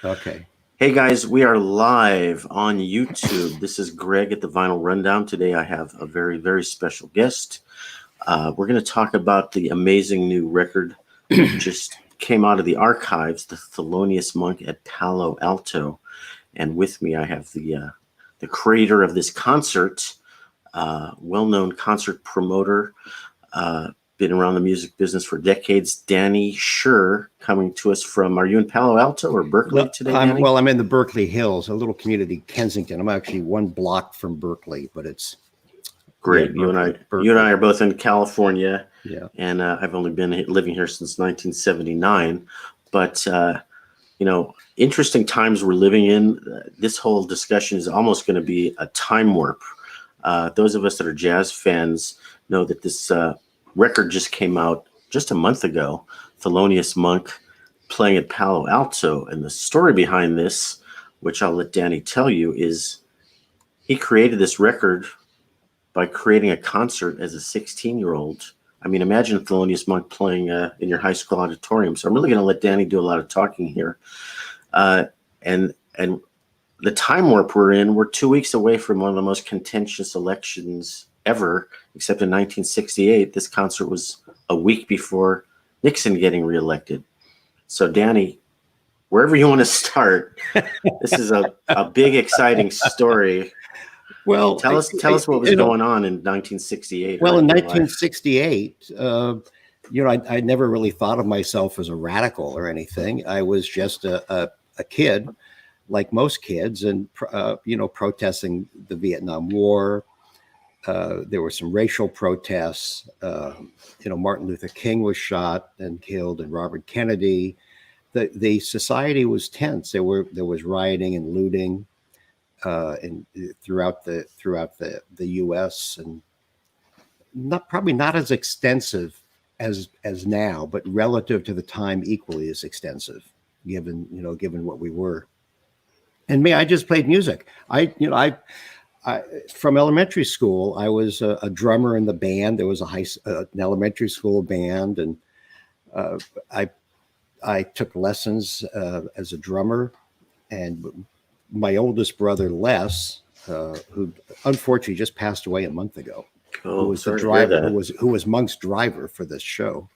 Okay. Hey guys, we are live on YouTube. This is Greg at the Vinyl Rundown. Today I have a very, very special guest. We're going to talk about the amazing new record that just came out of the archives, the Thelonius Monk at Palo Alto. And with me I have the creator of this concert, well-known concert promoter, been around the music business for decades, Danny Scher, coming to us from, are you in Palo Alto or Berkeley today, Danny? I'm in the Berkeley Hills, a little community, Kensington. I'm actually one block from Berkeley, but it's great. You and I are both in California. Yeah. And I've only been living here since 1979. But, interesting times we're living in. This whole discussion is almost going to be a time warp. Those of us that are jazz fans know that this record just came out just a month ago, Thelonius Monk playing at Palo Alto. And the story behind this, which I'll let Danny tell you, is he created this record by creating a concert as a 16-year-old. I mean, imagine Thelonius Monk playing in your high school auditorium. So I'm really going to let Danny do a lot of talking here. And the time warp we're in, we're 2 weeks away from one of the most contentious elections ever, except in 1968. This concert was a week before Nixon getting reelected. So Danny, wherever you want to start, this is a big, exciting story. Well, tell us what was going on in 1968. Well, in 1968, I never really thought of myself as a radical or anything. I was just a kid, like most kids, and protesting the Vietnam War. There were some racial protests. Martin Luther King was shot and killed, and Robert Kennedy. The society was tense. There was rioting and looting, throughout the U.S. and probably not as extensive as now, but relative to the time, equally as extensive, given what we were. And me, I just played music. I from elementary school, I was a drummer in the band. There was an elementary school band, and I took lessons as a drummer. And my oldest brother, Les, who unfortunately just passed away a month ago, who was the driver, who was Monk's driver for this show,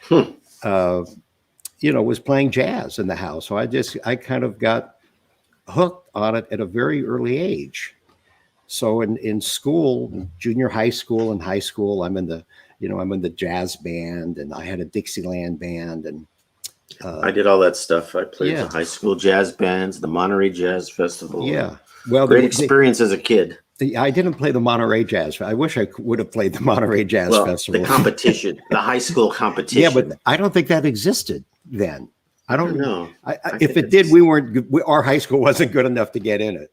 was playing jazz in the house. So I kind of got hooked on it at a very early age. So in school, junior high school and high school, I'm in the jazz band, and I had a Dixieland band, and I did all that stuff. I played the high school jazz bands, the Monterey Jazz Festival. Yeah, well, great experience as a kid. I didn't play the Monterey Jazz. I wish I would have played the Monterey Jazz Festival. The competition, the high school competition. Yeah, but I don't think that existed then. I don't know. If it did, our high school wasn't good enough to get in it.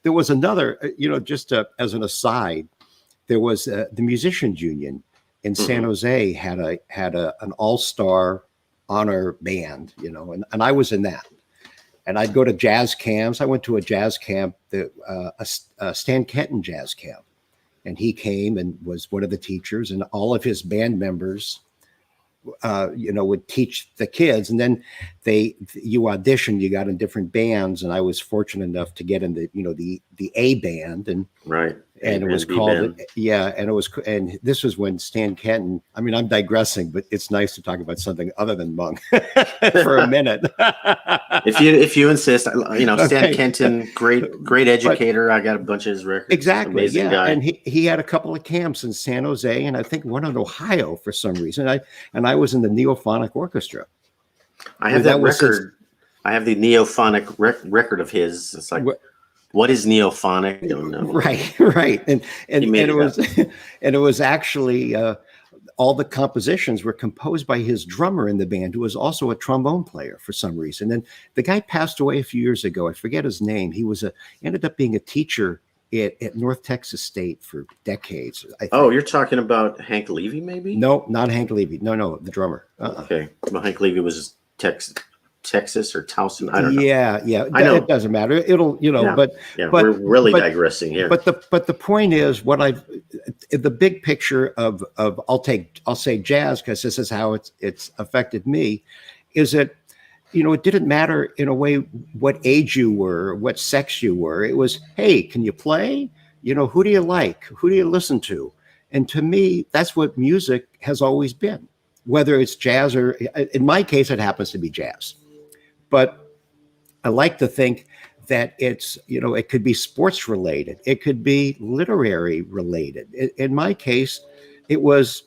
There was another, just as an aside, there was the Musicians Union in San Jose had an all-star honor band, and I was in that. And I'd go to jazz camps. I went to a jazz camp, a Stan Kenton jazz camp, and he came and was one of the teachers, and all of his band members would teach the kids, and then you auditioned, you got in different bands, and I was fortunate enough to get in the A band, and right. And it was called, and this was when Stan Kenton, I mean, I'm digressing, but it's nice to talk about something other than Monk for a minute. If you insist, Stan Kenton, great educator. I got a bunch of his records. Exactly. Amazing guy. And he had a couple of camps in San Jose, and I think one in Ohio for some reason. I was in the Neophonic Orchestra. I have that record. I have the Neophonic record of his. It's like, what is Neophonic? I don't know. Right. And it was actually all the compositions were composed by his drummer in the band, who was also a trombone player for some reason. And the guy passed away a few years ago. I forget his name. He ended up being a teacher at North Texas State for decades. Oh, you're talking about Hank Levy, maybe? No, not Hank Levy. No, the drummer. Okay. Well, Hank Levy was Texas or Towson. I don't know. Yeah. I know. It doesn't matter. It'll, but we're really digressing here. But the point is, the big picture of I'll say jazz, because this is how it's affected me, is that it didn't matter in a way what age you were, what sex you were. It was, hey, can you play? Who do you like? Who do you listen to? And to me, that's what music has always been, whether it's jazz or, in my case, it happens to be jazz. But I like to think that it's, it could be sports related. It could be literary related. In my case, it was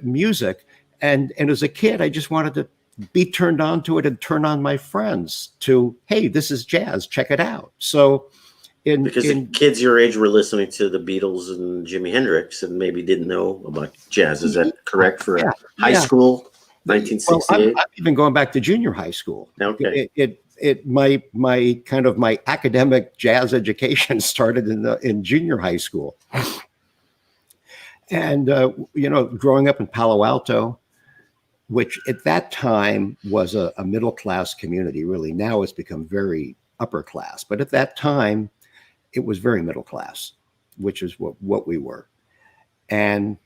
music. And as a kid, I just wanted to be turned on to it and turn on my friends to, hey, this is jazz, check it out. So because the kids your age were listening to the Beatles and Jimi Hendrix and maybe didn't know about jazz. Is that correct for high school, 1968? I'm even going back to junior high school. Okay. My academic jazz education started in junior high school. And, growing up in Palo Alto, which at that time was a middle-class community, really. Now it's become very upper class. But at that time, it was very middle class, which is what we were. And,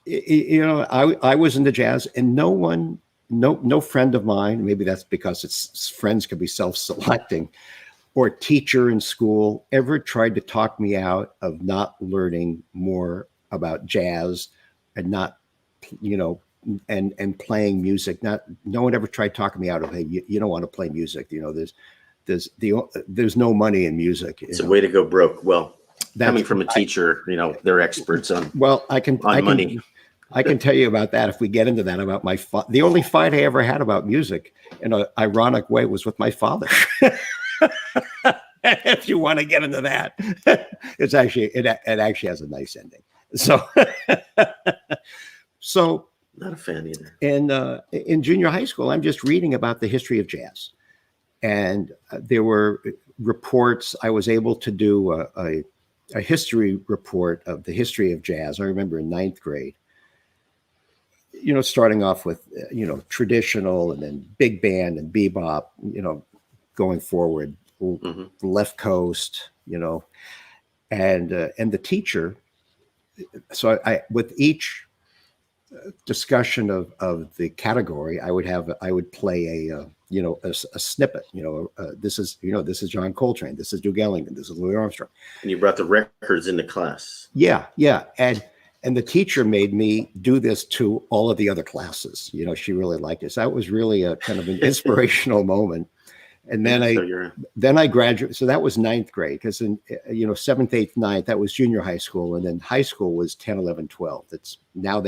I was into jazz, and no friend of mine, maybe that's because friends can be self-selecting, or teacher in school ever tried to talk me out of not learning more about jazz and not, and playing music. No one ever tried talking me out of, hey, you don't want to play music. There's no money in music. It's a way to go broke. Well, coming from a teacher, they're experts on. Well, I can tell you about that if we get into that, about the only fight I ever had about music in an ironic way was with my father. If you want to get into that, it actually has a nice ending. So not a fan either. In junior high school, I'm just reading about the history of jazz. And there were reports. I was able to do a history report of the history of jazz. I remember in ninth grade, starting off with, traditional and then big band and bebop, going forward, left coast, and the teacher. So I with each discussion of the category, I would play a snippet. This is John Coltrane. This is Duke Ellington. This is Louis Armstrong. And you brought the records into class. Yeah, and the teacher made me do this to all of the other classes. She really liked this. That was really a kind of an inspirational moment. And then I graduated. So that was ninth grade, because in 7th, 8th, 9th, that was junior high school, and then high school was 10, 11, 12. It's now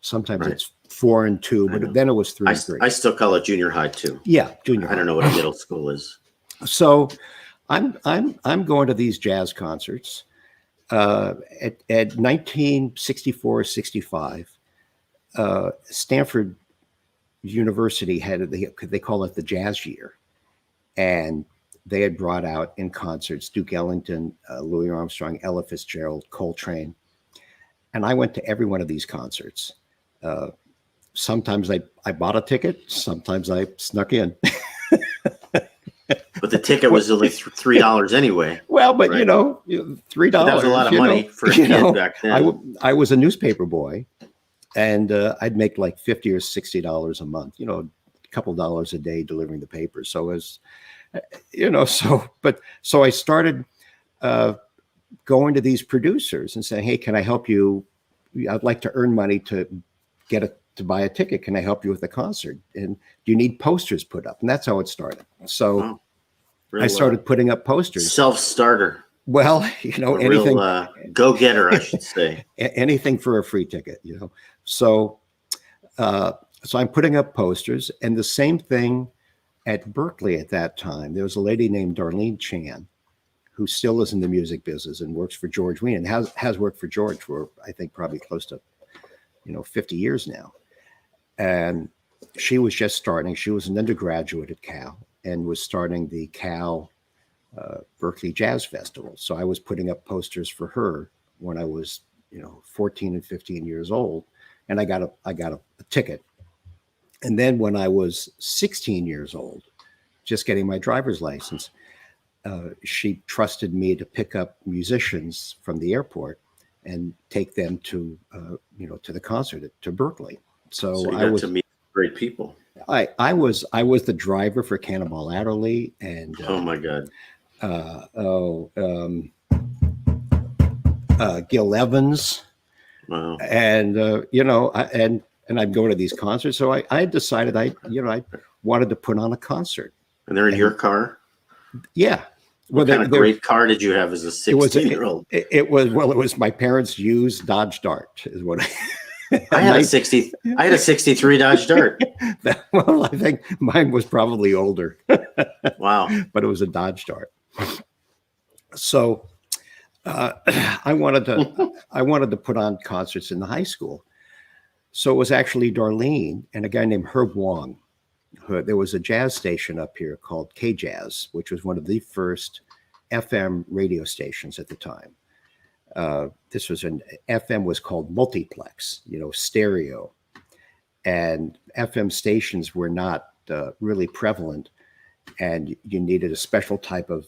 sometimes it's 4 and 2, but then it was 3 and 3. I still call it junior high too. Yeah, junior high. I don't know what a middle school is. So I'm going to these jazz concerts. At 1964, 65, Stanford University they call it the Jazz Year. And they had brought out in concerts Duke Ellington, Louis Armstrong, Ella Fitzgerald, Coltrane. And I went to every one of these concerts. Sometimes I bought a ticket. Sometimes I snuck in. But the ticket was only $3 anyway. Well, but right? $3. That was a lot of money for a kid back then. I was a newspaper boy, and I'd make like $50 or $60 a month. A couple dollars a day delivering the paper. So as so I started going to these producers and saying, hey, can I help you? I'd like to earn money to to buy a ticket. Can I help you with the concert? And do you need posters put up? And that's how it started. So I started putting up posters. Self-starter. Well, anything. Real, go-getter, I should say. Anything for a free ticket, So I'm putting up posters, and the same thing at Berkeley at that time. There was a lady named Darlene Chan, who still is in the music business and works for George Wein, and has worked for George for, I think, probably close to 50 years now. And she was just starting. She was an undergraduate at Cal and was starting the Cal Berkeley Jazz Festival. So I was putting up posters for her when I was 14 and 15 years old, and I got a ticket. And then when I was 16 years old, just getting my driver's license, she trusted me to pick up musicians from the airport and take them to to the concert to Berkeley. So I got to meet great people. I was the driver for Cannonball Adderley and oh my God, Gil Evans, wow, and and I'd go to these concerts. So I decided I wanted to put on a concert. and they're in your car. Yeah. What kind of great car did you have as a 16-year-old? It was my parents' used Dodge Dart is what I had a 63 Dodge Dart. Well, I think mine was probably older. Wow. But it was a Dodge Dart. So I wanted to put on concerts in the high school. So it was actually Darlene and a guy named Herb Wong. There was a jazz station up here called KJAZ, which was one of the first FM radio stations at the time. This was FM was called multiplex, stereo, and FM stations were not really prevalent, and you needed a special type of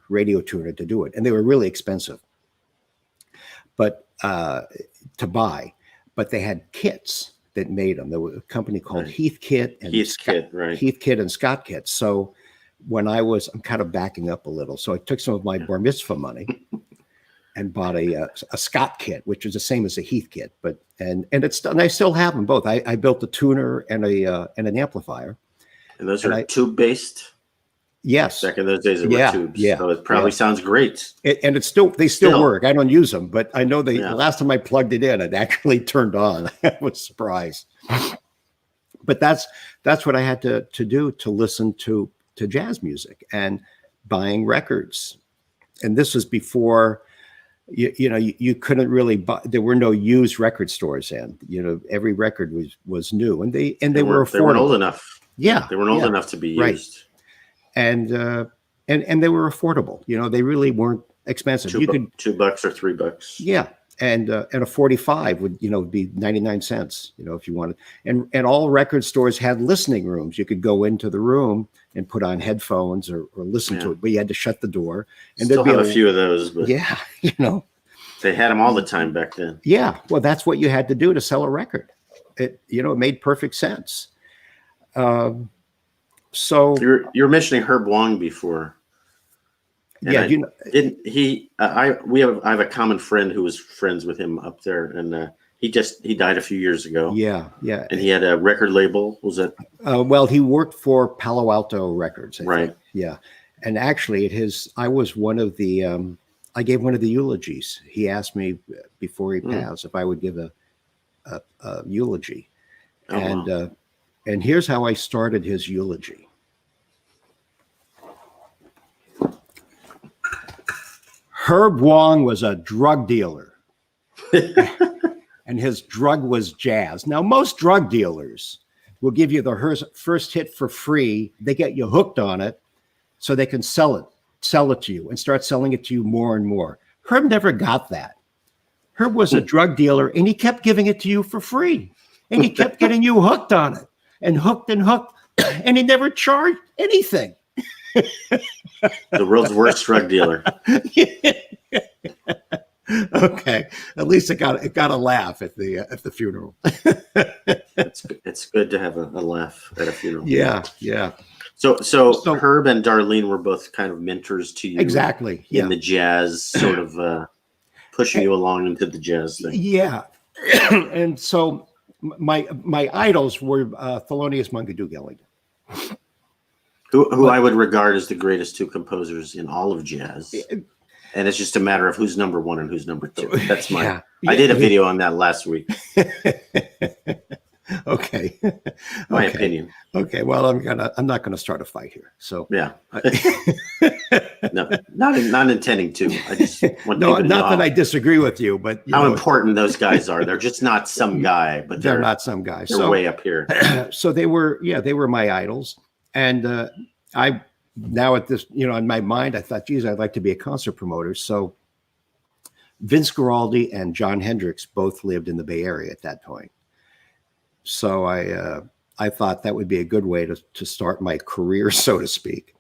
radio tuner to do it, and they were really expensive, but to buy. But they had kits that made them. There was a company called Heath Kit and Scott Kit. So when I'm kind of backing up a little. So I took some of my bar mitzvah money and bought a Scott Kit, which is the same as a Heath Kit, and I still have them both. I built a tuner and an amplifier. And those are tube based. Yes. Back in those days, it were tubes. Yeah. So it probably sounds great. They still work. I don't use them, but I know the last time I plugged it in, it actually turned on. I was surprised. But that's what I had to do to listen to jazz music and buying records. And this was before, you couldn't really buy. There were no used record stores in. Every record was new, and they were affordable. They weren't old enough. Yeah, they weren't old enough to be used. Right. And they were affordable. They really weren't expensive. $2 or $3. Yeah, and a 45 would be 99 cents. If you wanted. And all record stores had listening rooms. You could go into the room and put on headphones or listen to it, but you had to shut the door. And Still have a few of those. But yeah, they had them all the time back then. Yeah, well, that's what you had to do to sell a record. It made perfect sense. So you're mentioning Herb Wong before. Yeah, didn't he? I have a common friend who was friends with him up there, and he died a few years ago. Yeah. And he had a record label. Was that? Well, he worked for Palo Alto Records. I think. Yeah, and actually, I was one of the. I gave one of the eulogies. He asked me before he passed if I would give a eulogy, and here's how I started his eulogy. Herb Wong was a drug dealer, and his drug was jazz. Now, most drug dealers will give you the first hit for free. They get you hooked on it so they can sell it to you and start selling it to you more and more. Herb never got that. Herb was a drug dealer, and he kept giving it to you for free, and he kept getting you hooked on it and hooked, and he never charged anything. The world's worst drug dealer. Okay, at least it got a laugh at the funeral. It's good to have a laugh at a funeral. Yeah. So Herb and Darlene were both kind of mentors to you. Exactly. In the jazz sort of pushing you along into the jazz thing. Yeah. And so my idols were Thelonius Monk and Duke Ellington. Who I would regard as the greatest two composers in all of jazz. And it's just a matter of who's number one and who's number two. That's I did a video on that last week. Okay. My opinion. Okay. Well, I'm not gonna start a fight here. So yeah. No, not intending to. I just want not that I disagree with you, but how important those guys are. They're just not some guy, but they're not some guy. They're way up here. So they were my idols. And I now at this, in my mind, I thought, geez, I'd like to be a concert promoter. So Vince Guaraldi and Jon Hendricks both lived in the Bay Area at that point. So I thought that would be a good way to start my career, so to speak.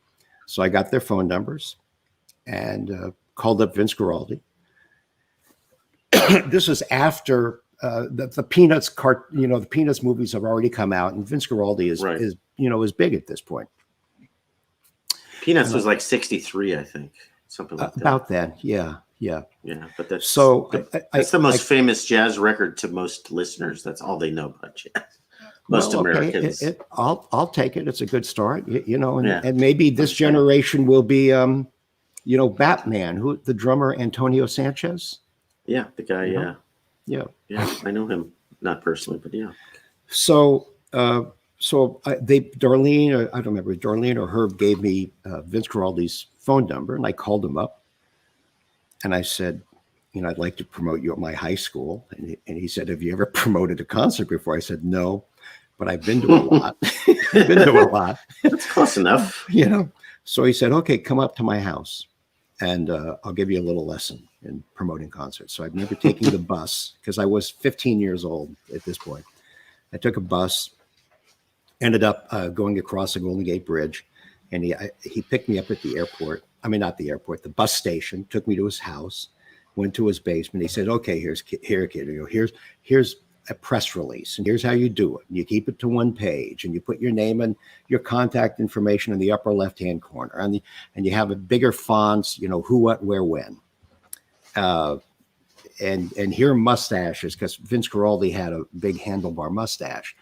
So I got their phone numbers and called up Vince Guaraldi. This was after the Peanuts the Peanuts movies have already come out, and Vince Guaraldi is big at this point. Peanuts was like 63, I think, something like that. About that, yeah. But that's that's the most famous jazz record to most listeners. That's all they know about jazz. Most Americans. I'll take it. It's a good start, and maybe this generation will be, Batman, the drummer Antonio Sanchez. Yeah, the guy. Yeah, I know him, not personally, but yeah. So Darlene, I don't remember, Darlene or Herb gave me Vince Guaraldi's phone number, and I called him up, and I said, I'd like to promote you at my high school, and he said, have you ever promoted a concert before? I said, no, but I've been to a lot. That's close enough. So he said, okay, come up to my house, and I'll give you a little lesson in promoting concerts. So I remember taking the bus, because I was 15 years old at this point. I took a bus, ended up going across the Golden Gate Bridge, and he picked me up at the airport. I mean, not the airport, the bus station, took me to his house, went to his basement. He said, okay, here's a press release, and here's how you do it. You keep it to one page, and you put your name and your contact information in the upper left-hand corner, and you have a bigger fonts, who, what, where, when. And here are mustaches, because Vince Guaraldi had a big handlebar mustache.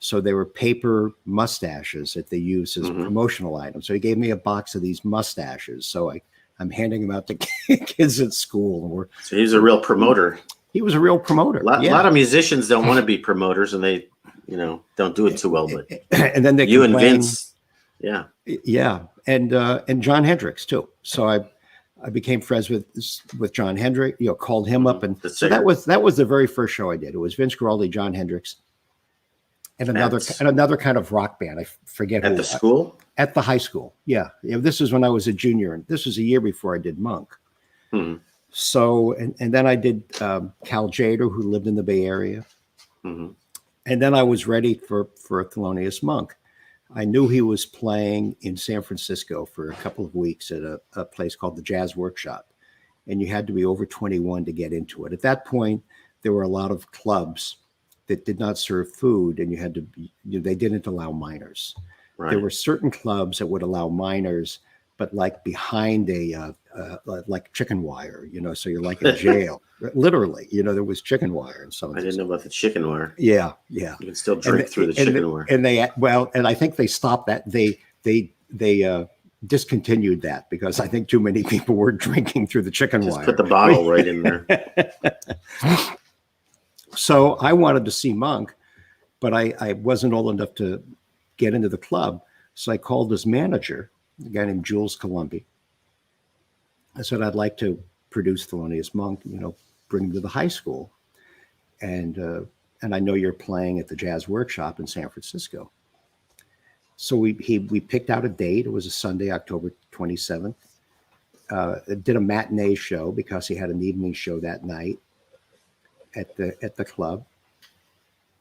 So they were paper mustaches that they used as promotional items. So he gave me a box of these mustaches. So I'm handing them out to kids at school. So he was a real promoter. He was a real promoter. A lot of musicians don't want to be promoters, and they, don't do it too well. But and then you and Vince, and John Hendricks too. So I became friends with John Hendricks. Called him up, and so that was the very first show I did. It was Vince Guaraldi, John Hendricks, and another kind of rock band. I forget at the school. At the high school, yeah. This was when I was a junior, and this was a year before I did Monk. So, and then I did Cal Jader, who lived in the Bay Area. And then I was ready for Thelonius Monk. I knew he was playing in San Francisco for a couple of weeks at a place called the Jazz Workshop. And you had to be over 21 to get into it. At that point, there were a lot of clubs that did not serve food, and they didn't allow minors. Right. There were certain clubs that would allow minors, but like behind like chicken wire, so you're like in jail. Literally, there was chicken wire and some. I didn't know about the chicken wire. Yeah. You can still drink through the chicken wire. And I think they stopped that. They discontinued that because I think too many people were drinking through the chicken wire. Put the bottle right in there. So I wanted to see Monk, but I wasn't old enough to get into the club. So I called his manager, a guy named Jules Columbi. I said, I'd like to produce Thelonious Monk, bring him to the high school. And I know you're playing at the Jazz Workshop in San Francisco. So we picked out a date. It was a Sunday, October 27th. Did a matinee show because he had an evening show that night at the club.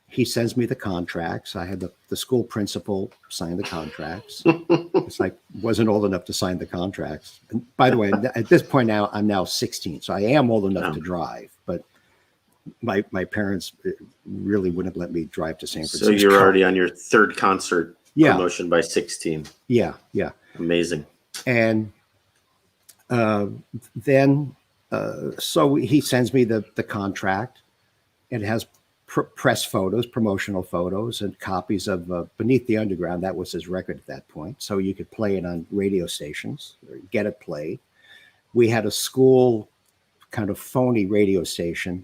He sends me the contracts. I had the school principal sign the contracts. It's like, wasn't old enough to sign the contracts. And by the way, at this point now, I'm now 16. So I am old enough to drive, but my parents really wouldn't let me drive to San Francisco. So you're already on your third concert promotion by 16. Yeah. Amazing. And then, so he sends me the contract. It has press photos, promotional photos, and copies of Beneath the Underground. That was his record at that point. So you could play it on radio stations or get it played. We had a school kind of phony radio station,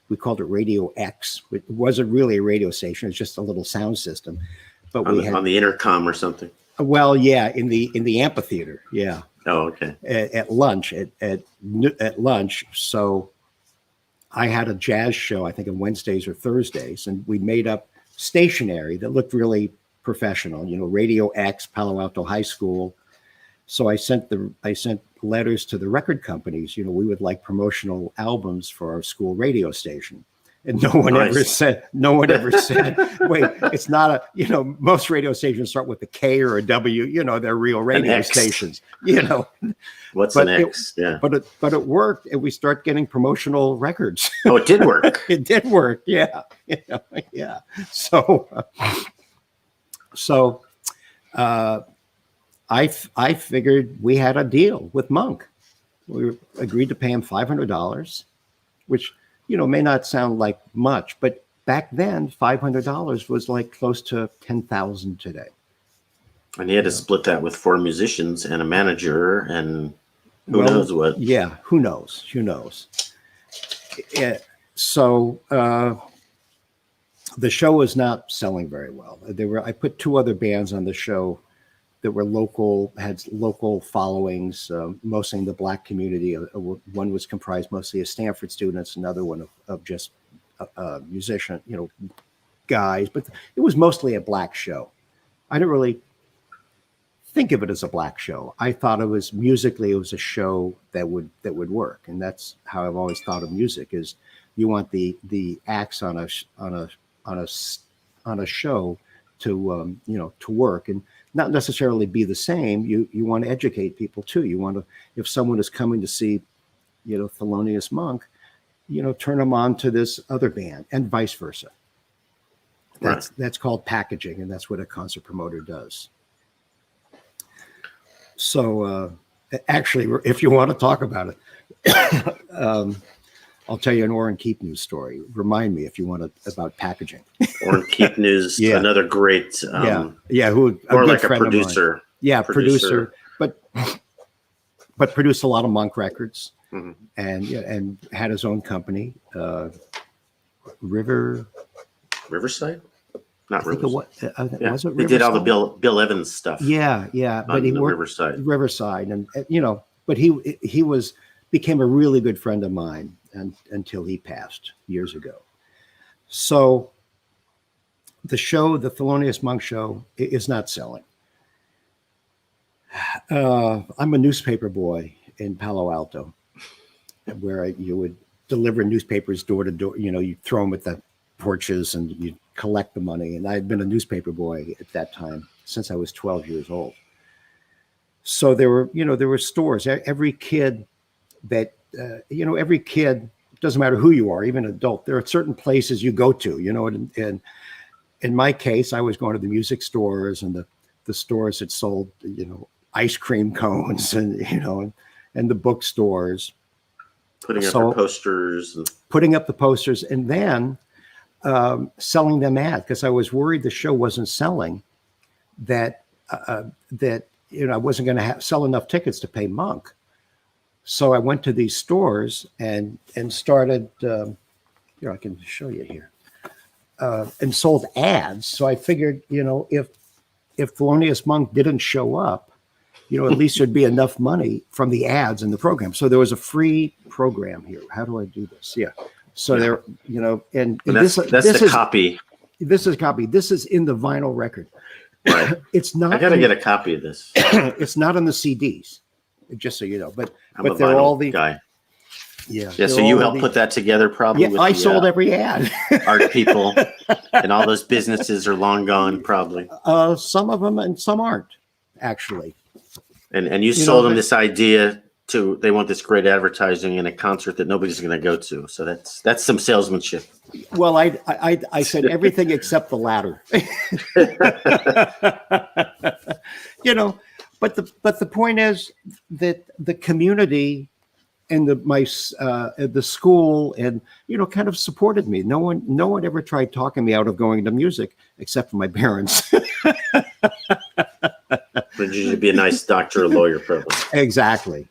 we called it Radio X. It wasn't really a radio station. It's just a little sound system. But on the intercom or something. Well, yeah, in the amphitheater. Yeah. Oh, okay. At lunch, at lunch. So I had a jazz show, I think on Wednesdays or Thursdays, and we made up stationery that looked really professional, Radio X, Palo Alto High School. So I sent letters to the record companies. We would like promotional albums for our school radio station. And no one ever said, wait, it's not a, most radio stations start with a K or a W, they're real radio stations, What's but an X? But it worked, and we start getting promotional records. Oh, it did work. It did work. Yeah. Yeah. So I figured we had a deal with Monk. We agreed to pay him $500, which, may not sound like much, but back then, $500 was like close to $10,000 today. And he had to split that with 4 musicians and a manager and who knows what. Yeah, who knows? So the show was not selling very well. I put 2 other bands on the show that were local, had local followings, mostly in the Black community. One was comprised mostly of Stanford students, another one of just musician, guys. But it was mostly a Black show. I didn't really think of it as a Black show. I thought it was musically, it was a show that would work, and that's how I've always thought of music: is you want the acts on a show to to work and not necessarily be the same. You want to educate people too. You want to, if someone is coming to see, Thelonious Monk, turn them on to this other band, and vice versa. That's called packaging, and that's what a concert promoter does. So actually, if you want to talk about it, I'll tell you an Orrin Keep News story. Remind me if you want to about packaging. Orrin Keep News, another great, who or like a producer. Yeah, producer, but produced a lot of Monk records, and had his own company, Riverside. Not Riverside. Was it They did all the Bill Evans stuff. Yeah, but he worked Riverside, and but he became a really good friend of mine until he passed years ago. So the show, the Thelonious Monk show, is not selling. I'm a newspaper boy in Palo Alto, where you would deliver newspapers door to door. You throw them at the porches and you collect the money. And I had been a newspaper boy at that time since I was 12 years old. So there were stores. Every kid that, every kid, doesn't matter who you are, even an adult, there are certain places you go to, and in my case, I was going to the music stores and the stores that sold, ice cream cones and the bookstores. Putting up the posters and then selling them ads, because I was worried the show wasn't selling, that I wasn't going to sell enough tickets to pay Monk. So I went to these stores and started, I can show you here, and sold ads. So I figured, if Thelonious Monk didn't show up, at least there'd be enough money from the ads in the program. So there was a free program here. How do I do this? Yeah. So there, and that's a copy. This is a copy. This is in the vinyl record. Right. It's not. I got to get a copy of this. It's not on the CDs, just so you know. But they're all the guy. Yeah. So you helped put that together, probably. Yeah, I sold every ad. Art people, and all those businesses are long gone, probably. Some of them, and some aren't, actually. And you sold them this idea they want this great advertising in a concert that nobody's going to go to. So that's some salesmanship. Well, I said everything except the latter. But the point is that the community and the school and kind of supported me. No one ever tried talking me out of going into music except for my parents. But you should be a nice doctor or lawyer, probably. Exactly.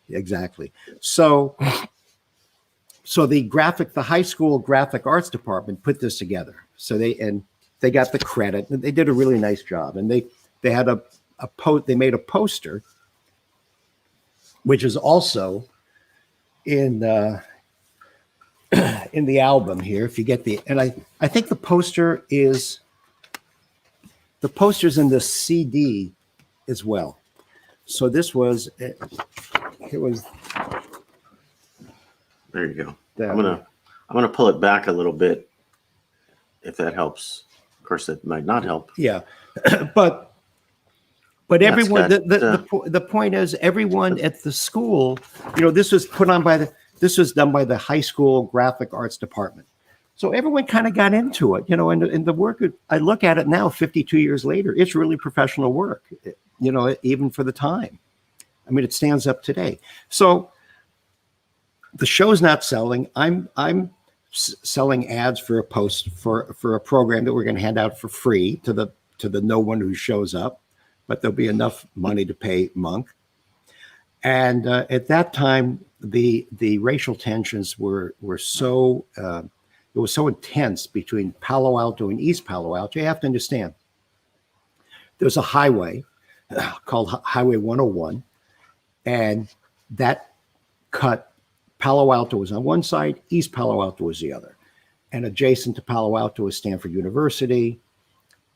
So the high school graphic arts department put this together. So they got the credit. They did a really nice job, and they had they made a poster, which is also in the album here. If you get and I think the poster's in the CD as well. So it was. There you go. I'm gonna pull it back a little bit if that helps. Of course, that might not help. Yeah, but everyone. The point is, everyone at the school. This was this was done by the high school graphic arts department. So everyone kind of got into it, and the work, I look at it now, 52 years later, it's really professional work, even for the time. I mean, it stands up today. So the show's not selling. I'm selling ads for a program that we're going to hand out for free to the no one who shows up, but there'll be enough money to pay Monk. And at that time, the racial tensions were so. It was so intense between Palo Alto and East Palo Alto. You have to understand, there's a highway called Highway 101, and that cut Palo Alto was on one side, East Palo Alto was the other. And adjacent to Palo Alto is Stanford University,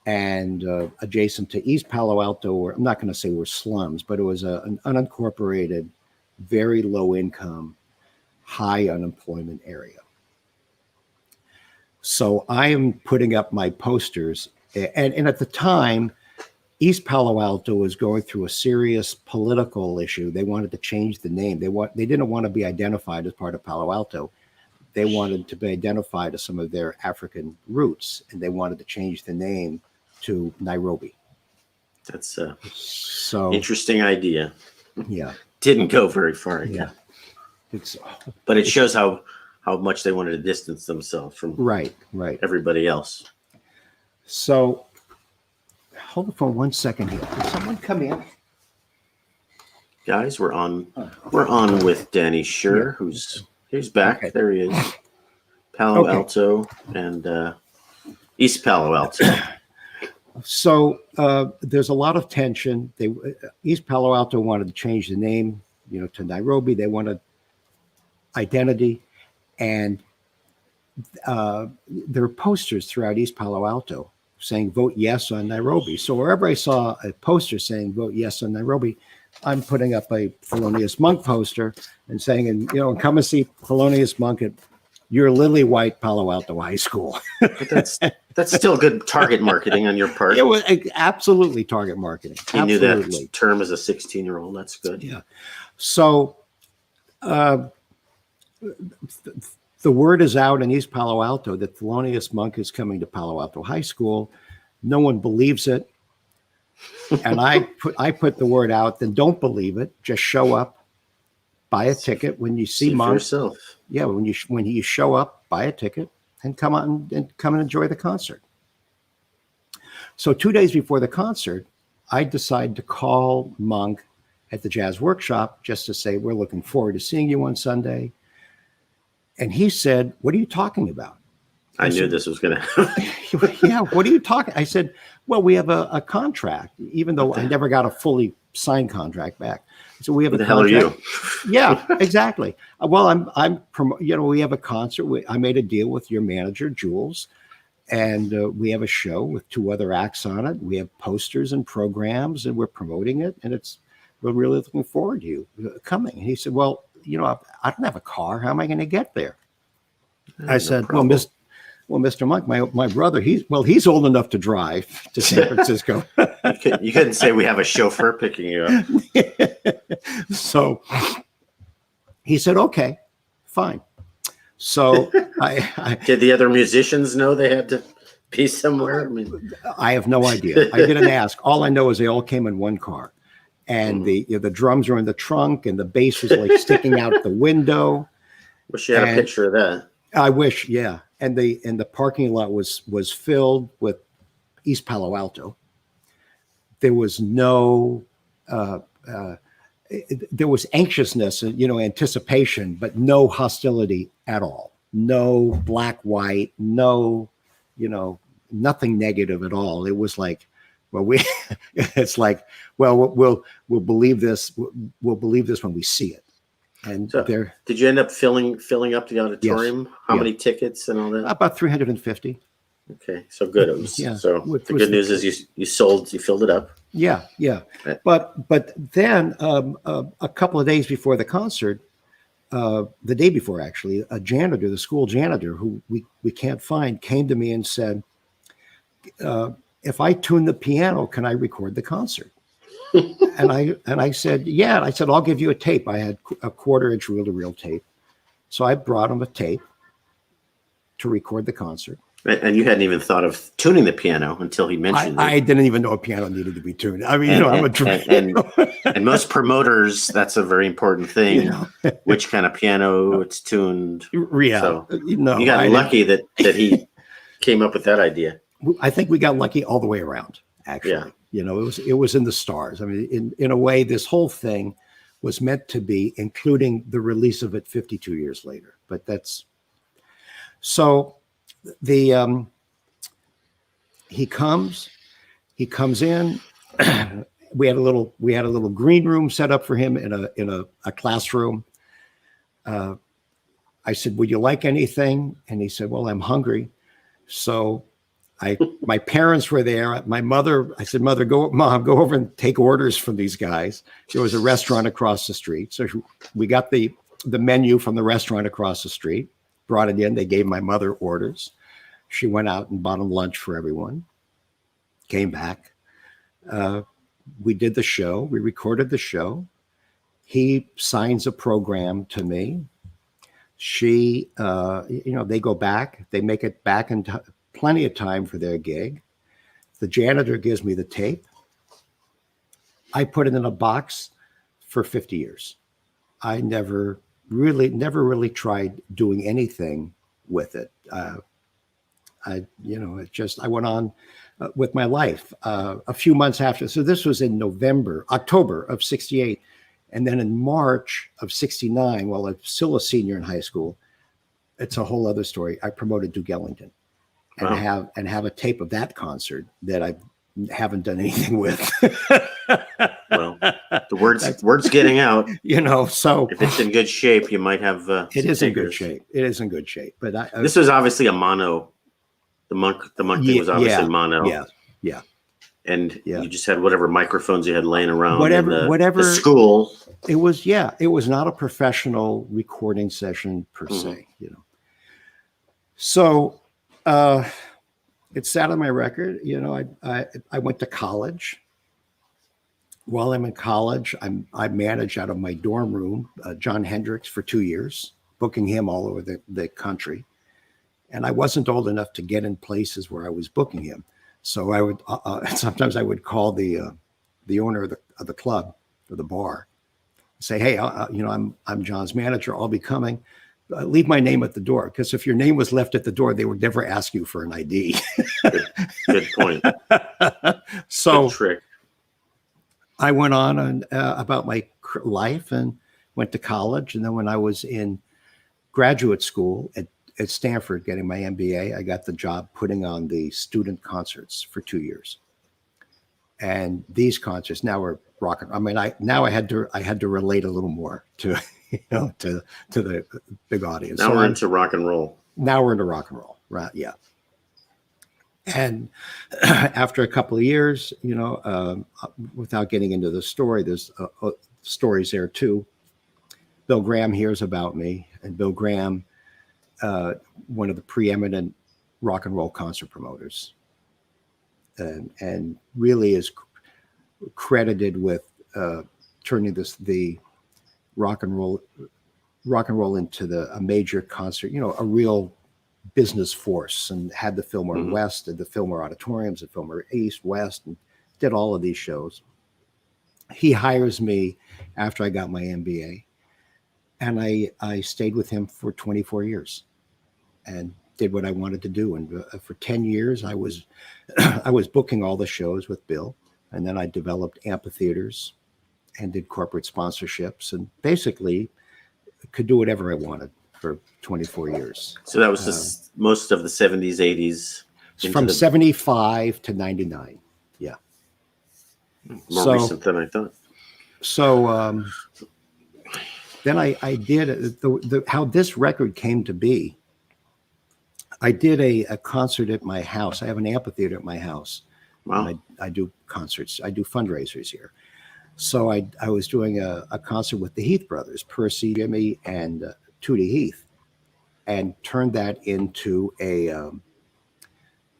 and adjacent to East Palo Alto, I'm not going to say were slums, but it was an unincorporated, very low income, high unemployment area. So I am putting up my posters, and at the time, East Palo Alto was going through a serious political issue. They wanted to change the name. They didn't want to be identified as part of Palo Alto. They wanted to be identified as some of their African roots, and they wanted to change the name to Nairobi. That's a interesting idea. Yeah, didn't go very far. Yeah, but it shows how much they wanted to distance themselves from everybody else. So, hold it for 1 second here. Can someone come in? Guys, we're on with Danny Scher, who's back. Okay. There he is. Palo Alto and East Palo Alto. So there's a lot of tension. East Palo Alto wanted to change the name, to Nairobi. They wanted identity. And there are posters throughout East Palo Alto saying vote yes on Nairobi. So wherever I saw a poster saying vote yes on Nairobi, I'm putting up a Thelonius Monk poster and saying, come and see Thelonius Monk at your lily white Palo Alto High School. But that's still good target marketing on your part. It was absolutely target marketing. He knew that term as a 16-year-old. That's good. Yeah. So the word is out in East Palo Alto that Thelonius Monk is coming to Palo Alto High School. No one believes it. And I put the word out, then don't believe it. Just show up, buy a ticket when you see Monk. Yourself. Yeah, when you show up, buy a ticket and come on and come and enjoy the concert. So 2 days before the concert, I decided to call Monk at the jazz workshop just to say, we're looking forward to seeing you on Sunday. And he said, what are you talking about? I knew this was going to happen. Yeah, what are you talking? I said, well, we have a contract, even though I never got a fully signed contract back. So we have a contract. Who the hell are you? Yeah, exactly. Well, we have a concert. I made a deal with your manager, Jules, and we have a show with 2 other acts on it. We have posters and programs, and we're promoting it. And we're really looking forward to you coming. And he said, well, I don't have a car. How am I going to get there? I said, well, Mr. Monk, my brother, he's old enough to drive to San Francisco. You couldn't say we have a chauffeur picking you up. So he said, okay, fine. So I did the other musicians know they had to be somewhere? I have no idea. I didn't ask. All I know is they all came in one car. And the drums were in the trunk, and the bass was like sticking out the window. Wish you had a picture of that. I wish, yeah. And the parking lot was filled with East Palo Alto. There was no, there was anxiousness, anticipation, but no hostility at all. No black, white, no, nothing negative at all. It was like, well, it's like, well, we'll believe this. We'll believe this when we see it. And so, did you end up filling up the auditorium? Yes. How many tickets and all that? About 350. Okay, so good. It was, so the good news is you filled it up. Yeah. Right. But then a couple of days before the concert, the day before, actually, a janitor, the school janitor, who we can't find, came to me and said, if I tune the piano, can I record the concert? and I said, yeah. And I said, I'll give you a tape. I had a 1/4-inch reel-to-reel tape. So I brought him a tape to record the concert. And you hadn't even thought of tuning the piano until he mentioned it. I didn't even know a piano needed to be tuned. I mean, I'm a drummer. And most promoters, that's a very important thing. Which kind of piano it's tuned. Yeah. So you got lucky that he came up with that idea. I think we got lucky all the way around, actually. Yeah. It was in the stars. I mean, in a way, this whole thing was meant to be, including the release of it 52 years later. But that's so. He comes in. we had a little green room set up for him in a classroom. I said, would you like anything? And he said, well, I'm hungry. So my parents were there. I said, Mom, go over and take orders from these guys. There was a restaurant across the street. So we got the menu from the restaurant across the street, brought it in. They gave my mother orders. She went out and bought them lunch for everyone, came back. We did the show. We recorded the show. He signs a program to me. She, they go back. They make it back in plenty of time for their gig. The janitor gives me the tape. I put it in a box for 50 years. I never really tried doing anything with it. I went on with my life. A few months after, so this was in October of '68, and then in March of '69, while I'm still a senior in high school, it's a whole other story. I promoted Duke Ellington, and have a tape of that concert that I haven't done anything with. Well, the word's getting out. So if it's in good shape, you might have. It is in good shape. It is in good shape. But this was obviously a mono. The monk thing was obviously mono. Yeah. And you just had whatever microphones you had laying around. Whatever the school. It was not a professional recording session per se. So it sat on my record. I went to college. While I'm in college, I managed out of my dorm room John Hendricks for 2 years, booking him all over the country. And I wasn't old enough to get in places where I was booking him. So I would sometimes I would call the owner of the club or the bar, say, "Hey, I'm John's manager. I'll be coming. Leave my name at the door, because if your name was left at the door, they would never ask you for an ID." Good point. So good trick. I went on about my life and went to college, and then when I was in graduate school at Stanford getting my MBA, I got the job putting on the student concerts for 2 years. And these concerts now are rock. I mean, I had to relate a little more to to the big audience. Now we're into rock and roll. Right? Yeah. And after a couple of years, without getting into the story, there's stories there too. Bill Graham hears about me, and Bill Graham, one of the preeminent rock and roll concert promoters, and really is credited with turning the rock and roll into a major concert, a real business force, and had the Fillmore West and the Fillmore auditoriums, the Fillmore East, West, and did all of these shows. He hires me after I got my MBA, and I stayed with him for 24 years and did what I wanted to do. And for 10 years, I was booking all the shows with Bill. And then I developed amphitheaters and did corporate sponsorships, and basically could do whatever I wanted for 24 years. So that was most of the 70s, 80s. From 75 to 99. Yeah. More recent than I thought. So then I did how this record came to be. I did a concert at my house. I have an amphitheater at my house. Wow. I do concerts. I do fundraisers here. So I was doing a concert with the Heath brothers, Percy, Jimmy, and Tootie Heath, and turned that into a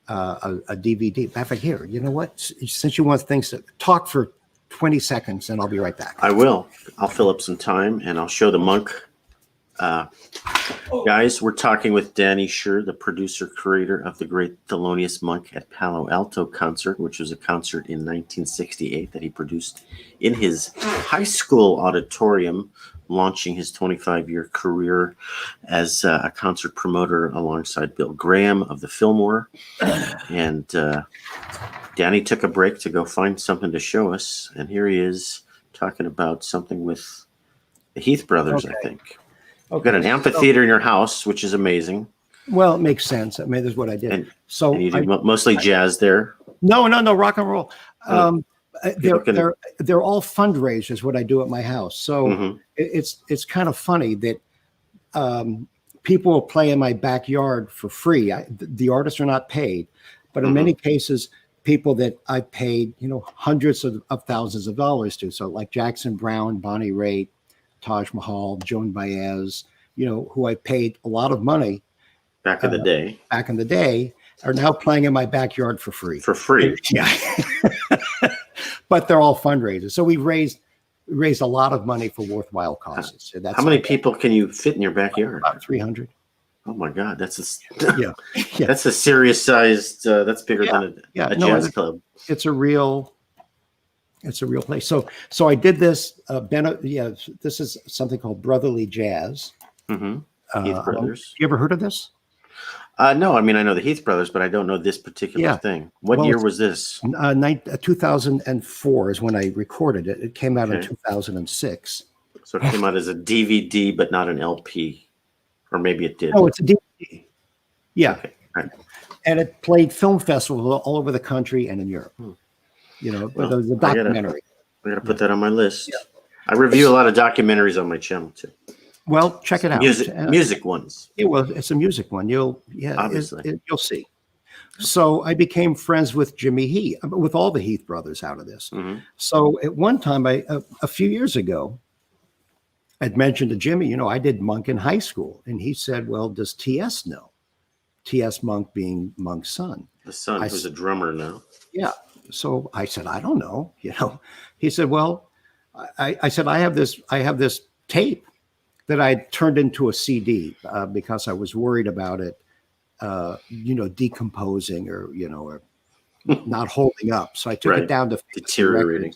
DVD. In fact, here, you know what? Since you want things to talk for 20 seconds, and I'll be right back. I will. I'll fill up some time, and I'll show the Monk. Guys, we're talking with Danny Scher, the producer, creator of the great Thelonious Monk at Palo Alto concert, which was a concert in 1968 that he produced in his high school auditorium, launching his 25-year career as a concert promoter alongside Bill Graham of the Fillmore. And Danny took a break to go find something to show us, and here he is talking about something with the Heath brothers, I think. You've got an amphitheater in your house, which is amazing. Well, it makes sense. I mean, that's what I did. And you do mostly jazz there? No, rock and roll. They're all fundraisers, what I do at my house. So it's kind of funny that people will play in my backyard for free. The artists are not paid, but in many cases, people that I paid, hundreds of thousands of dollars to. So like Jackson Browne, Bonnie Raitt, Taj Mahal, Joan Baez, who I paid a lot of money back in the day, are now playing in my backyard for free. For free. Yeah. But they're all fundraisers. So we raised a lot of money for worthwhile causes. So how many people can you fit in your backyard? About 300. Oh my God, that's that's a serious sized. That's bigger than a jazz club. It's a real place. So I did this. This is something called Brotherly Jazz. Heath brothers. You ever heard of this? No, I mean I know the Heath brothers, but I don't know this particular thing. What year was this? 2004 is when I recorded it. It came out in 2006. So it came out as a DVD, but not an LP, or maybe it did. Oh, it's a DVD. Yeah, okay. Right. And it played film festivals all over the country and in Europe. The documentary. I got to put that on my list. Yeah. I review a lot of documentaries on my channel too. Well, check it out. Music ones. Yeah, well, it's a music one. You'll see. So I became friends with Jimmy Heath, with all the Heath brothers out of this. So at one time, a few years ago, I'd mentioned to Jimmy, I did Monk in high school, and he said, "Well, does T.S. know?" T.S. Monk being Monk's son. The son, who's a drummer now. Yeah. So I said, "I don't know." He said, "Well," I said, "I have this tape that I turned into a CD because I was worried about it, decomposing or not holding up. So I took it down to deteriorating.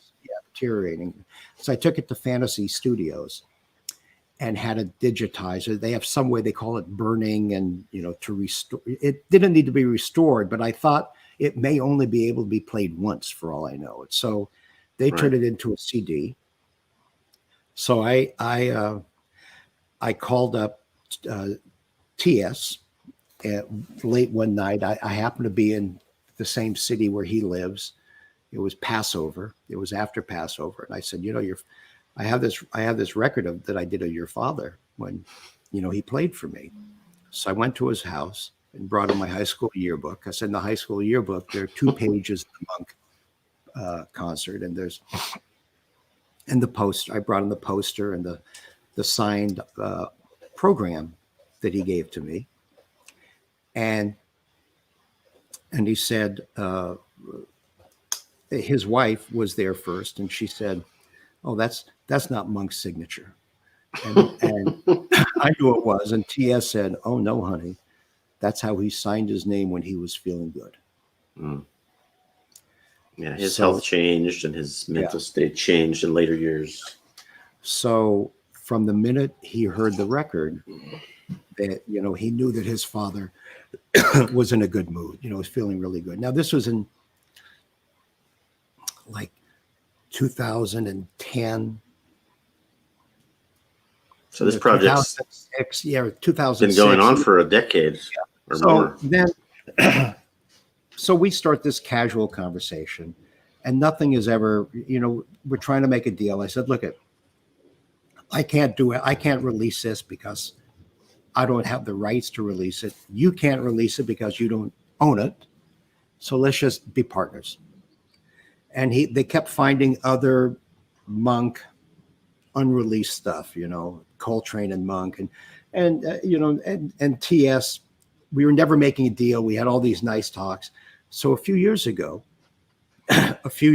Deteriorating. So I took it to Fantasy Studios and had it digitized. They have some way, they call it burning, and to restore. It didn't need to be restored, but I thought it may only be able to be played once for all I know. So they turned it into a CD. So I called up TS late one night. I happened to be in the same city where he lives. It was Passover. It was after Passover, and I said, I have this record that I did of your father when, he played for me. So I went to his house and brought him my high school yearbook. I said, in the high school yearbook, there are 2 pages of the Monk concert, and there's in the poster. I brought him the poster and the signed program that he gave to me. And he said, his wife was there first, and she said, "Oh, that's not Monk's signature." And I knew it was. And T.S. said, "Oh, no, honey. That's how he signed his name when he was feeling good." Yeah, his health changed and his mental state changed in later years. So from the minute he heard the record, that he knew that his father was in a good mood. Was feeling really good. Now this was in like 2010. So this project's 2006, been going on for a decade or more. Then, so we start this casual conversation, and nothing is ever. We're trying to make a deal. I said, "Look, I can't do it. I can't release this because I don't have the rights to release it. You can't release it because you don't own it. So let's just be partners." And they kept finding other Monk, unreleased stuff, Coltrane and Monk, and TS. We were never making a deal. We had all these nice talks. So a few years ago, and a few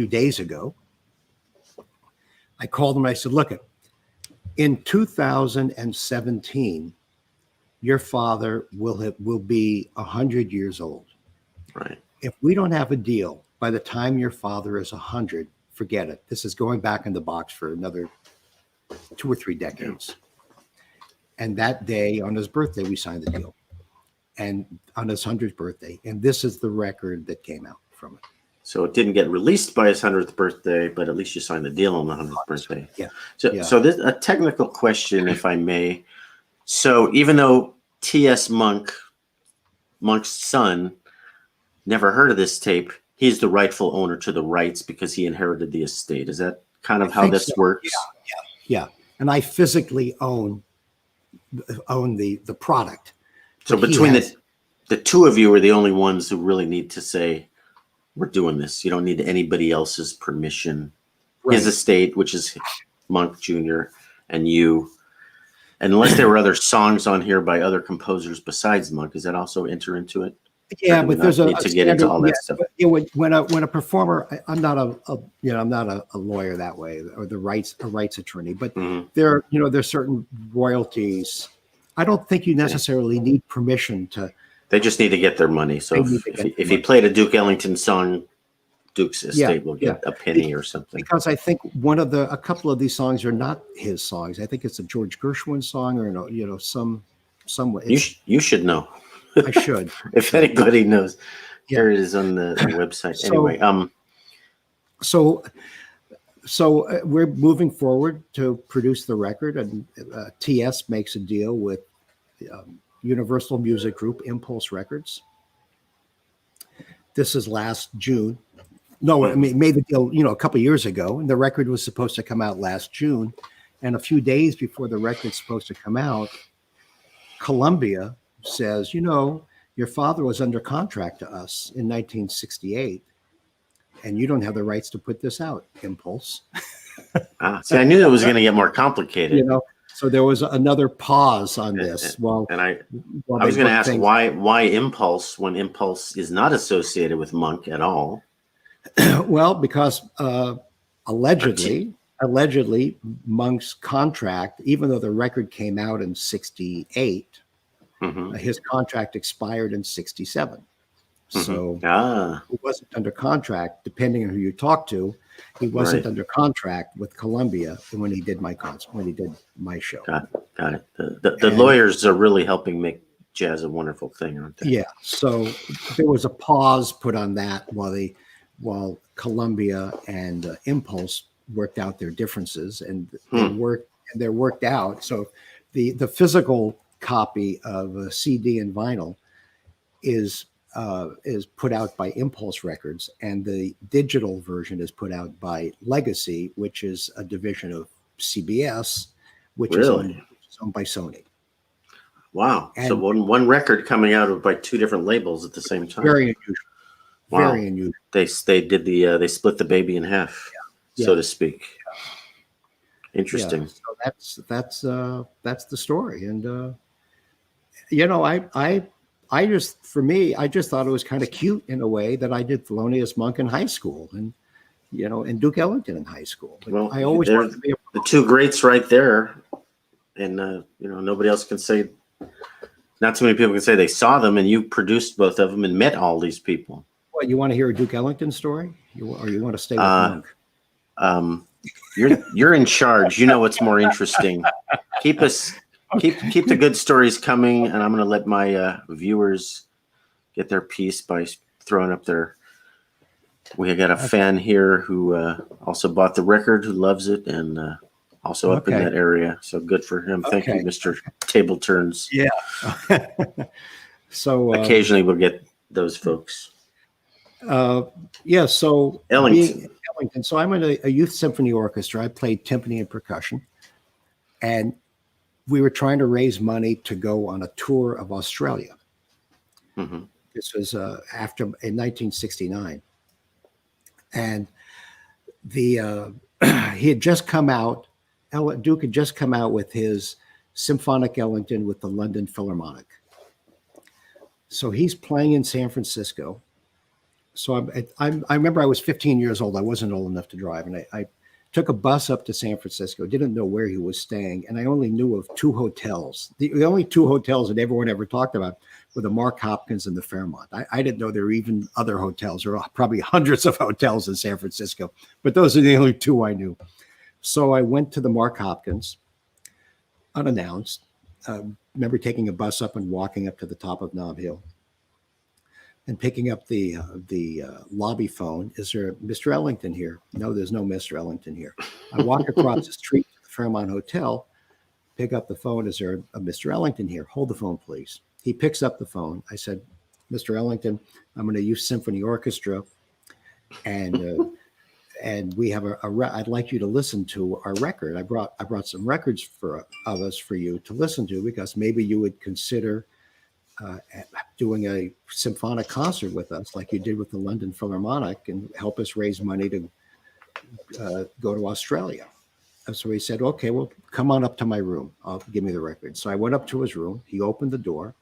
days ago, I called him and I said, look, in 2017, your father will be 100 years old. Right. If we don't have a deal by the time your father is 100, forget it. This is going back in the box for another 2 or 3 decades. And that day, on his birthday, we signed the deal. And on his 100th birthday. And this is the record that came out from it. So it didn't get released by his 100th birthday, but at least you signed the deal on the 100th birthday. Yeah. So this a technical question, if I may. So even though T.S. Monk's son, never heard of this tape, he's the rightful owner to the rights because he inherited the estate. Is that kind of how this works? Yeah. And I physically own the product. So between the two of you are the only ones who really need to say, we're doing this. You don't need anybody else's permission. Right. His estate, which is Monk Jr. and you. And unless there were other songs on here by other composers besides Monk, does that also enter into it? Yeah, but there's a get into all that stuff. When a performer, I'm not a lawyer that way, or a rights attorney, but there's certain royalties. I don't think you necessarily need permission to. They just need to get their money. So if he played a Duke Ellington song, Duke's estate will get a penny or something. Because I think a couple of these songs are not his songs. I think it's a George Gershwin song, or some. You should know. I should. If anybody knows, here it is on the website. Anyway, So we're moving forward to produce the record, and TS makes a deal with Universal Music Group, Impulse Records. This is last June. No, I mean, made the deal, a couple of years ago, and the record was supposed to come out last June. And a few days before the record's supposed to come out, Columbia says, your father was under contract to us in 1968, and you don't have the rights to put this out, Impulse. See, I knew that was going to get more complicated. So there was another pause on this. I was going to ask why Impulse when Impulse is not associated with Monk at all. Well, because allegedly Monk's contract, even though the record came out in 68, his contract expired in 67. So he wasn't under contract, depending on who you talk to. He wasn't under contract with Columbia when he did my show. Got it. The lawyers are really helping make jazz a wonderful thing, aren't they? Yeah. So there was a pause put on that while Columbia and Impulse worked out their differences, and they're worked out. So the physical copy of a CD and vinyl is put out by Impulse Records, and the digital version is put out by Legacy, which is a division of CBS, which is owned by Sony. Wow! And so one record coming out by two different labels at the same time. Very unusual. Wow. Very unusual. They did they split the baby in half, so to speak. Interesting. Yeah. So that's the story, and I just thought it was kind of cute in a way that I did Thelonius Monk in high school, and Duke Ellington in high school. But I always wanted to be the two greats right there, and nobody else can say. Not too many people can say they saw them, and you produced both of them and met all these people. What, you want to hear a Duke Ellington story, or you want to stay with Monk? You're in charge. You know what's more interesting. Keep the good stories coming, and I'm going to let my viewers get their piece by throwing up their. We got a fan here who also bought the record, who loves it, and also up in that area. So good for him. Thank you, Mr. Table Turns. Yeah. So occasionally we'll get those folks. So Ellington. So I'm in a youth symphony orchestra. I played timpani and percussion, and we were trying to raise money to go on a tour of Australia. This was in 1969, and the he had just come out. Duke had just come out with his Symphonic Ellington with the London Philharmonic. So he's playing in San Francisco. So I remember I was 15 years old. I wasn't old enough to drive, and I took a bus up to San Francisco. Didn't know where he was staying, and I only knew of two hotels. The only two hotels that everyone ever talked about were the Mark Hopkins and the Fairmont. I didn't know there were even other hotels. There were probably hundreds of hotels in San Francisco, but those are the only two I knew. So I went to the Mark Hopkins, unannounced. Remember taking a bus up and walking up to the top of Nob Hill and picking up the lobby phone. Is there Mr. Ellington here? No, there's no Mr. Ellington here. I walk across the street to the Fairmont Hotel, pick up the phone. Is there a Mr. Ellington here? Hold the phone, please. He picks up the phone. I said, Mr. Ellington, I'm going to use symphony orchestra, and we have I'd like you to listen to our record. I brought some records of us for you to listen to, because maybe you would consider doing a symphonic concert with us like you did with the London Philharmonic, and help us raise money to go to Australia. And so he said, okay, well, come on up to my room. Give me the record. So I went up to his room. He opened the door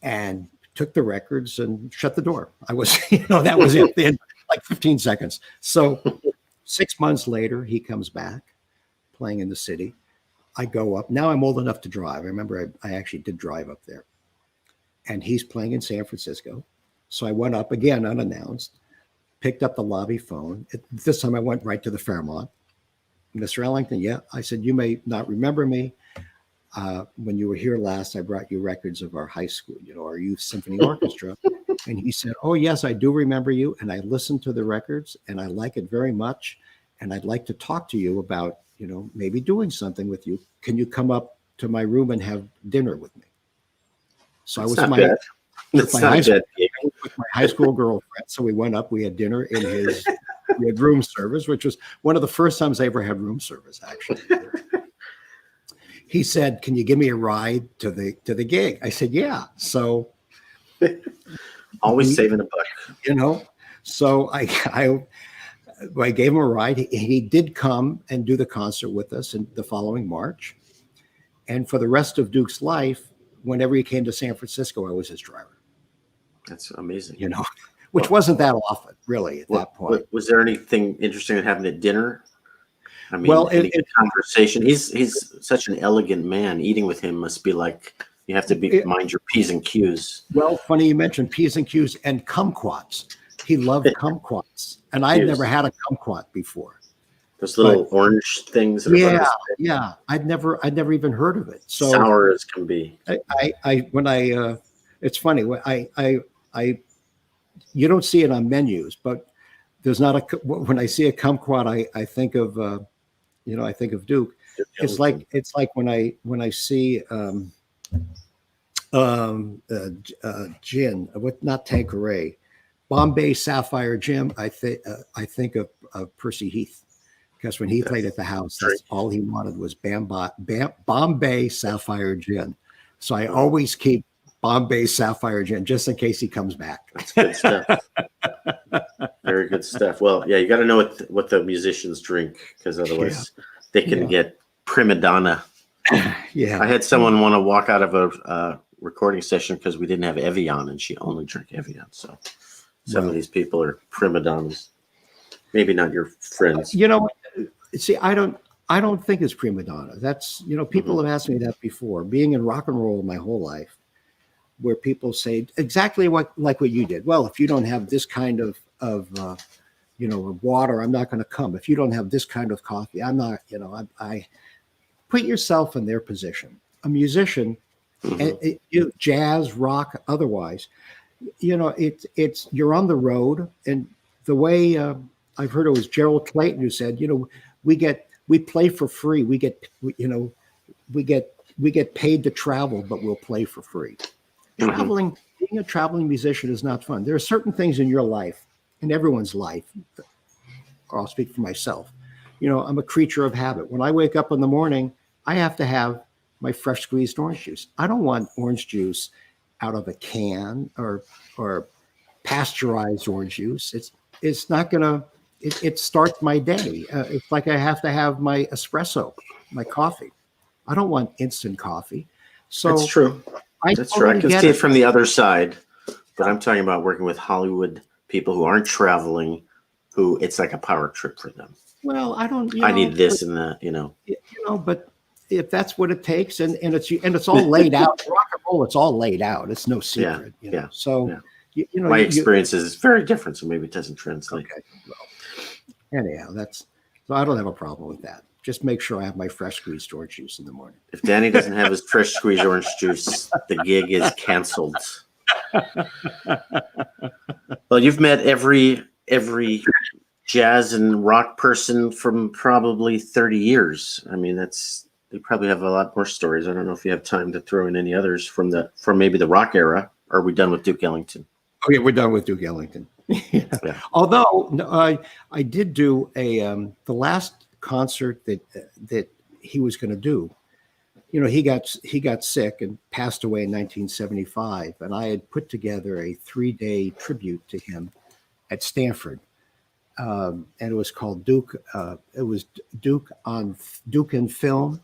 and took the records and shut the door. I was, that was it. In like 15 seconds. So 6 months later, he comes back playing in the city. I go up. Now I'm old enough to drive. I remember I actually did drive up there. And he's playing in San Francisco. So I went up again, unannounced, picked up the lobby phone. This time I went right to the Fairmont. Mr. Ellington, yeah. I said, you may not remember me. When you were here last, I brought you records of our high school, our youth symphony orchestra. And he said, oh, yes, I do remember you. And I listened to the records and I like it very much. And I'd like to talk to you about, maybe doing something with you. Can you come up to my room and have dinner with me? So I was with my high school girlfriend. So we went up, we had dinner in we had room service, which was one of the first times I ever had room service, actually. He said, can you give me a ride to the gig? I said, yeah. So always saving a buck, So I gave him a ride. He did come and do the concert with us in the following March. And for the rest of Duke's life, whenever he came to San Francisco, I was his driver. That's amazing. Which wasn't that often, really, at that point. Was there anything interesting that happened at dinner? I mean, any conversation. He's such an elegant man. Eating with him must be like you have to mind your P's and Q's. Well, funny you mentioned P's and Q's and kumquats. He loved kumquats, and I'd never had a kumquat before. Those little orange things. Yeah. I'd never even heard of it. So sour as can be. It's funny I you don't see it on menus, but there's not when I see a kumquat, I think of I think of Duke. It's like when I see gin, not Tanqueray, Bombay Sapphire Gin. I think of Percy Heath, because when he played at the house, that's all he wanted was Bombay Sapphire Gin. So I always keep Bombay Sapphire Gin just in case he comes back. That's good stuff. Very good stuff. Well, yeah, you got to know what the musicians drink, because otherwise they can get prima donna. Yeah. I had someone want to walk out of a recording session because we didn't have Evian, and she only drank Evian. So some of these people are prima donnas. Maybe not your friends. See, I don't think it's prima donna. That's, people have asked me that before. Being in rock and roll my whole life, where people say exactly like what you did. Well, if you don't have this kind of water, I'm not going to come. If you don't have this kind of coffee, I'm not. I put yourself in their position. A musician, jazz, rock, otherwise, it's you're on the road, and the way I've heard it was Gerald Clayton who said, we play for free. We get paid to travel, but we'll play for free. Being a traveling musician is not fun. There are certain things in your life, in everyone's life, or I'll speak for myself. I'm a creature of habit. When I wake up in the morning, I have to have my fresh squeezed orange juice. I don't want orange juice out of a can or pasteurized orange juice. It's not gonna it starts my day. It's like I have to have my espresso, my coffee. I don't want instant coffee. So that's true. That's true. I can see it from the other side, but I'm talking about working with Hollywood people who aren't traveling, who it's like a power trip for them. Well, I don't. I need this and that, But if that's what it takes, and it's all laid out. Rock and roll, it's all laid out. It's no secret. So, my experience is very different, so maybe it doesn't translate. Okay. Well, anyhow, so I don't have a problem with that. Just make sure I have my fresh squeezed orange juice in the morning. If Danny doesn't have his fresh squeezed orange juice, the gig is canceled. Well, you've met every jazz and rock person from probably 30 years. I mean, they probably have a lot more stories. I don't know if you have time to throw in any others from maybe the rock era. Or are we done with Duke Ellington? Okay, we're done with Duke Ellington. Yeah. Although I did do the last concert that he was going to do. He got sick and passed away in 1975, and I had put together a 3-day tribute to him at Stanford, and it was called Duke. It was Duke in film,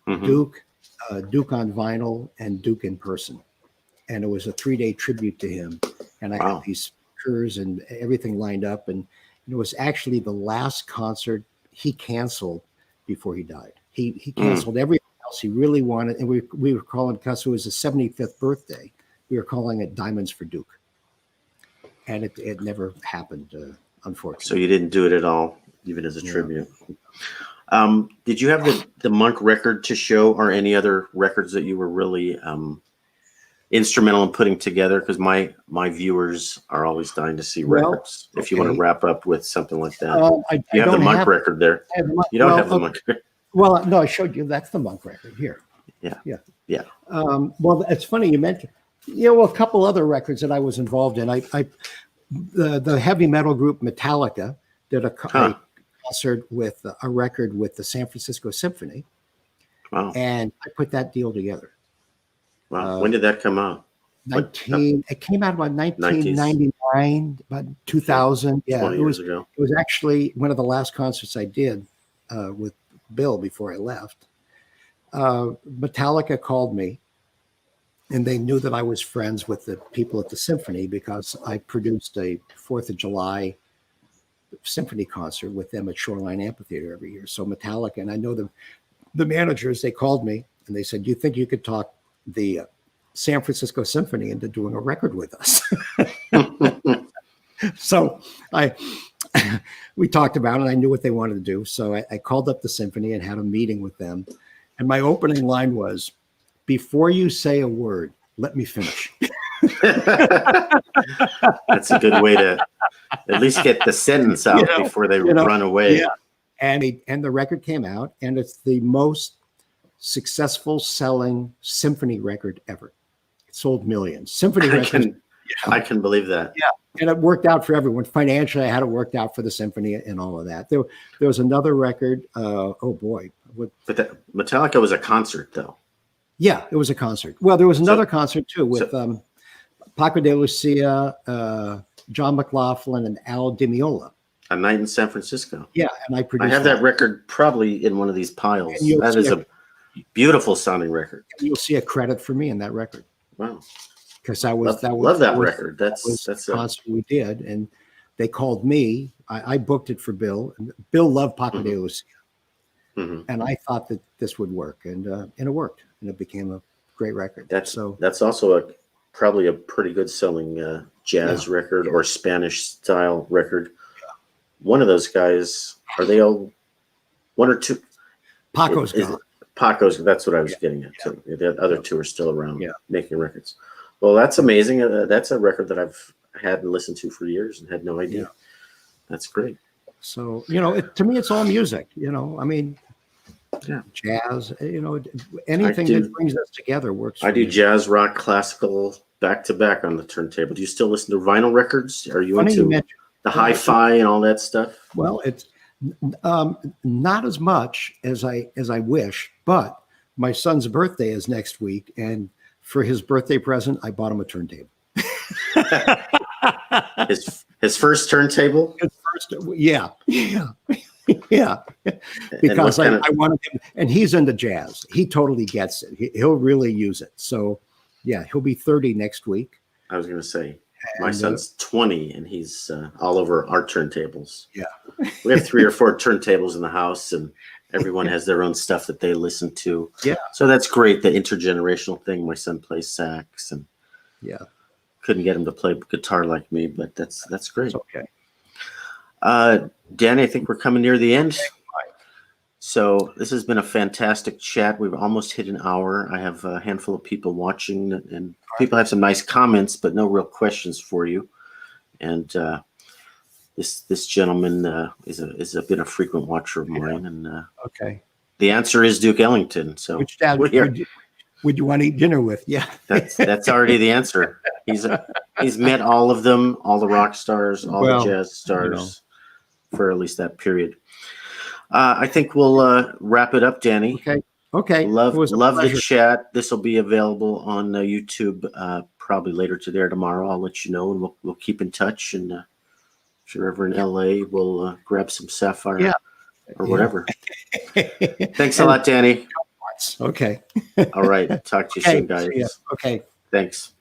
Mm-hmm. Duke on vinyl, and Duke in person, and it was a 3-day tribute to him. And I got these speakers and everything lined up, and it was actually the last concert he canceled before he died. He canceled everything else he really wanted, and we were calling, because it was his 75th birthday, we were calling it Diamonds for Duke, and it never happened, unfortunately. So you didn't do it at all, even as a tribute. Did you have the Monk record to show, or any other records that you were really instrumental in putting together? Because my viewers are always dying to see records. If you want to wrap up with something like that, you have the Monk record there. You don't have the Monk. Well, no, I showed you. That's the Monk record here. Yeah. Well, it's funny you mentioned. A couple other records that I was involved in. The heavy metal group Metallica did a concert with a record with the San Francisco Symphony. Wow. And I put that deal together. Wow. When did that come out? It came out about 1999, about 2000. Yeah, 20 years ago. It was actually one of the last concerts I did with Bill before I left. Metallica called me, and they knew that I was friends with the people at the symphony because I produced a 4th of July symphony concert with them at Shoreline Amphitheater every year. So Metallica, and I know the managers, they called me and they said, "Do you think you could talk the San Francisco Symphony into doing a record with us?" So we talked about it. I knew what they wanted to do. So I called up the symphony and had a meeting with them. And my opening line was, "Before you say a word, let me finish." That's a good way to at least get the sentence out before they run away. Yeah. And the record came out, and it's the most successful selling symphony record ever. It sold millions. Symphony records. I can believe that. Yeah. And it worked out for everyone. Financially, I had it worked out for the symphony and all of that. There was another record. Oh boy. But Metallica was a concert, though. Yeah, it was a concert. Well, there was another concert too with Paco de Lucia, John McLaughlin, and Al DiMeola. A Night in San Francisco. Yeah, and I produced. I have that record probably in one of these piles. That is a beautiful sounding record. You'll see a credit for me in that record. Wow. Because love that record. That's a concert we did, and they called me. I booked it for Bill. And Bill loved Paco de Lucia, and I thought that this would work, and it worked, and it became a great record. That's also probably a pretty good selling jazz record or Spanish style record. One of those guys, are they all one or two? Paco's gone. Paco's, that's what I was getting at. So the other two are still around making records. Well, that's amazing. That's a record that I've had and listened to for years and had no idea. That's great. So, to me, it's all music, I mean, jazz, anything that brings us together works. I do jazz, rock, classical, back to back on the turntable. Do you still listen to vinyl records? Are you into the hi-fi and all that stuff? Well, it's not as much as I wish, but my son's birthday is next week, and for his birthday present, I bought him a turntable. His first turntable. Yeah. Because I wanted him, and he's into jazz. He totally gets it. He'll really use it. So, yeah, he'll be 30 next week. I was going to say, my son's 20, and he's all over our turntables. Yeah. We have 3 or 4 turntables in the house, and everyone has their own stuff that they listen to. Yeah. So that's great, the intergenerational thing. My son plays sax, and couldn't get him to play guitar like me, but that's great. Okay. Danny, I think we're coming near the end. So this has been a fantastic chat. We've almost hit an hour. I have a handful of people watching, and people have some nice comments, but no real questions for you. And this gentleman is a been a frequent watcher of mine. And okay, the answer is Duke Ellington. So which dad would you want to eat dinner with? Yeah, that's already the answer. He's met all of them, all the rock stars, all the jazz stars, for at least that period. I think we'll wrap it up, Danny. Okay. Love the chat. This will be available on YouTube probably later today or tomorrow. I'll let you know, and we'll keep in touch. And if you're ever in LA, we'll grab some sapphire or whatever. Thanks a lot, Danny. Okay. All right. Talk to you soon, guys. Okay. Thanks.